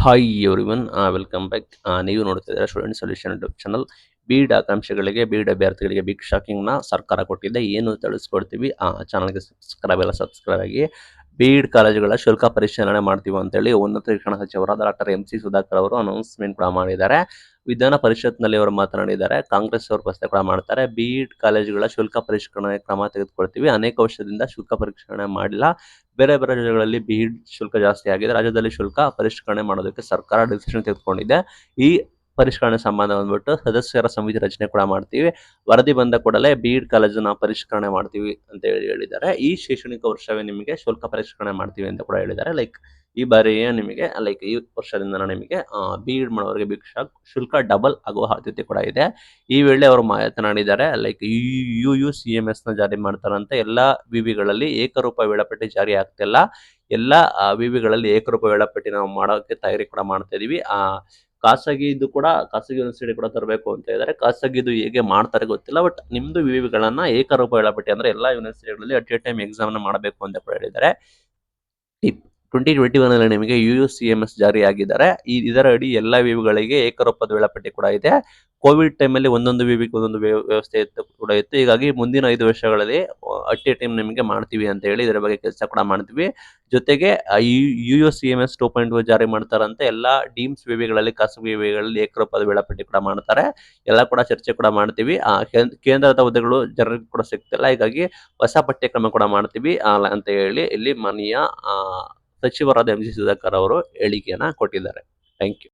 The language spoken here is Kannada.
Hi everyone, welcome back. ನೀವು ನೋಡ್ತಿದ್ದೀರಾ student solution YouTube channel. BEd ಆಕಾಂಕ್ಷಿಗಳಿಗೆ, ಬೀಡ್ ಅಭ್ಯರ್ಥಿಗಳಿಗೆ ಬಿಗ್ ಶಾಕಿಂಗ್ನ ಸರ್ಕಾರ ಕೊಟ್ಟಿದೆ. ಏನು ತಿಳಿಸ್ಕೊಡ್ತೀವಿ. ಚಾನಲ್ಗೆ ಸಬ್ಸ್ಕ್ರೈಬ್ ಆಗಿ. ಬೀಡ್ ಕಾಲೇಜುಗಳ ಶುಲ್ಕ ಪರಿಶೀಲನೆ ಮಾಡ್ತೀವಿ ಅಂತೇಳಿ ಉನ್ನತ ಶಿಕ್ಷಣ ಸಚಿವರಾದ ಡಾಕ್ಟರ್ MC ಸುಧಾಕರ್ ಅವರು ಅನೌನ್ಸ್ಮೆಂಟ್ ಕೂಡ ಮಾಡಿದ್ದಾರೆ. ವಿಧಾನ ಪರಿಷತ್ನಲ್ಲಿ ಅವರು ಮಾತನಾಡಿದ್ದಾರೆ. ಕಾಂಗ್ರೆಸ್ ಅವರು ಪ್ರಶ್ನೆ ಕೂಡ ಮಾಡ್ತಾರೆ. ಬೀಡ್ ಕಾಲೇಜುಗಳ ಶುಲ್ಕ ಪರಿಷ್ಕರಣೆ ಕ್ರಮ ತೆಗೆದುಕೊಳ್ತೀವಿ. ಅನೇಕ ವರ್ಷದಿಂದ ಶುಲ್ಕ ಪರಿಷ್ಕರಣೆ ಮಾಡಿಲ್ಲ. ಬೇರೆ ಬೇರೆ ರಾಜ್ಯಗಳಲ್ಲಿ ಬೀಡ್ ಶುಲ್ಕ ಜಾಸ್ತಿ ಆಗಿದೆ. ರಾಜ್ಯದಲ್ಲಿ ಶುಲ್ಕ ಪರಿಷ್ಕರಣೆ ಮಾಡೋದಕ್ಕೆ ಸರ್ಕಾರ ಡಿಸಿಷನ್ ತೆಗೆದುಕೊಂಡಿದೆ. ಈ ಪರಿಷ್ಕರಣೆ ಸಂಬಂಧ ಬಂದ್ಬಿಟ್ಟು ಸದಸ್ಯರ ಸಮಿತಿ ರಚನೆ ಕೂಡ ಮಾಡ್ತೀವಿ. ವರದಿ ಬಂದ ಕೂಡಲೇ ಬೀಡ್ ಕಾಲೇಜನ್ನ ಪರಿಷ್ಕರಣೆ ಮಾಡ್ತೀವಿ ಅಂತ ಹೇಳಿದ್ದಾರೆ. ಈ ಶೈಕ್ಷಣಿಕ ವರ್ಷವೇ ನಿಮಗೆ ಶುಲ್ಕ ಪರಿಷ್ಕರಣೆ ಮಾಡ್ತೀವಿ ಅಂತ ಕೂಡ ಹೇಳಿದ್ದಾರೆ. ಈ ಬಾರಿಯೇ ನಿಮಗೆ ಈ ವರ್ಷದಿಂದ ನಿಮಗೆ ಬೀಡ್ ಮಾಡೋರಿಗೆ ಬಿಗ್ ಶಾಕ್, ಶುಲ್ಕ ಡಬಲ್ ಆಗುವ ಸಾಧ್ಯತೆ ಕೂಡ ಇದೆ. ಈ ವೇಳೆ ಅವರು ಮಾತನಾಡಿದ್ದಾರೆ. UUCMS ನ ಜಾರಿ ಮಾಡ್ತಾರಂತೆ. ಎಲ್ಲಾ ವಿವಿಗಳಲ್ಲಿ ಏಕರೂಪ ವೇಳಾಪಟ್ಟಿ ಜಾರಿ ಆಗ್ತಿಲ್ಲ. ಎಲ್ಲ ವಿವಿಗಳಲ್ಲಿ ಏಕರೂಪ ವೇಳಾಪಟ್ಟಿ ನಾವು ಮಾಡೋಕ್ಕೆ ತಯಾರಿ ಕೂಡ ಮಾಡ್ತಾ ಇದೀವಿ. ಖಾಸಗಿ ಯೂನಿವರ್ಸಿಟಿ ಕೂಡ ತರಬೇಕು ಅಂತ ಇದ್ದಾರೆ. ಖಾಸಗಿದು ಹೇಗೆ ಮಾಡ್ತಾರೆ ಗೊತ್ತಿಲ್ಲ. ಬಟ್ ನಿಮ್ದು ವಿವಿಗಳನ್ನ ಏಕರೂಪ ವೇಳಾಪಟ್ಟಿ ಅಂದ್ರೆ ಎಲ್ಲಾ ಯೂನಿವರ್ಸಿಟಿಗಳಲ್ಲಿ ಅಟ್ ಎ ಟೈಮ್ ಎಕ್ಸಾಮ್ ಮಾಡಬೇಕು ಅಂತ ಕೂಡ ಹೇಳಿದ್ದಾರೆ. 2021 ನಲ್ಲಿ ನಿಮಗೆ UUCMS ಜಾರಿಯಾಗಿದ್ದಾರೆ. ಇದರ ಅಡಿ ಎಲ್ಲ ವಿವಿಗಳಿಗೆ ಏಕರೂಪದ ವೇಳಾಪಟ್ಟಿ ಕೂಡ ಇದೆ. ಕೋವಿಡ್ ಟೈಮಲ್ಲಿ ಒಂದೊಂದು ವಿವಿಗೆ ಒಂದೊಂದು ವ್ಯವಸ್ಥೆ ಕೂಡ ಇತ್ತು. ಹೀಗಾಗಿ ಮುಂದಿನ 5 ವರ್ಷಗಳಲ್ಲಿ ಅಟ್ ಎ ಟೈಮ್ ನಿಮಗೆ ಮಾಡ್ತೀವಿ ಅಂತ ಹೇಳಿ ಇದರ ಬಗ್ಗೆ ಕೆಲಸ ಕೂಡ ಮಾಡ್ತೀವಿ. ಜೊತೆಗೆ UUCMS 2.0 ಜಾರಿ ಮಾಡ್ತಾರಂತೆ. ಎಲ್ಲ ಡೀಮ್ಸ್ ವಿವಿಗಳಲ್ಲಿ, ಖಾಸಗಿ ವಿವಿಗಳಲ್ಲಿ ಏಕರೂಪದ ವೇಳಾಪಟ್ಟಿ ಕೂಡ ಮಾಡ್ತಾರೆ. ಎಲ್ಲ ಕೂಡ ಚರ್ಚೆ ಕೂಡ ಮಾಡ್ತೀವಿ. ಕೇಂದ್ರದ ಹುದ್ದೆಗಳು ಜನರಿಗೆ ಕೂಡ ಸಿಗ್ತಿಲ್ಲ. ಹೀಗಾಗಿ ಹೊಸ ಪಠ್ಯಕ್ರಮ ಕೂಡ ಮಾಡ್ತೀವಿ ಅಂತ ಹೇಳಿ ಇಲ್ಲಿ ಮಾನನೀಯ ಸಚಿವರಾದ MC ಸುಧಾಕರ್ ಅವರು ಹೇಳಿಕೆಯನ್ನ ಕೊಟ್ಟಿದ್ದಾರೆ. Thank you.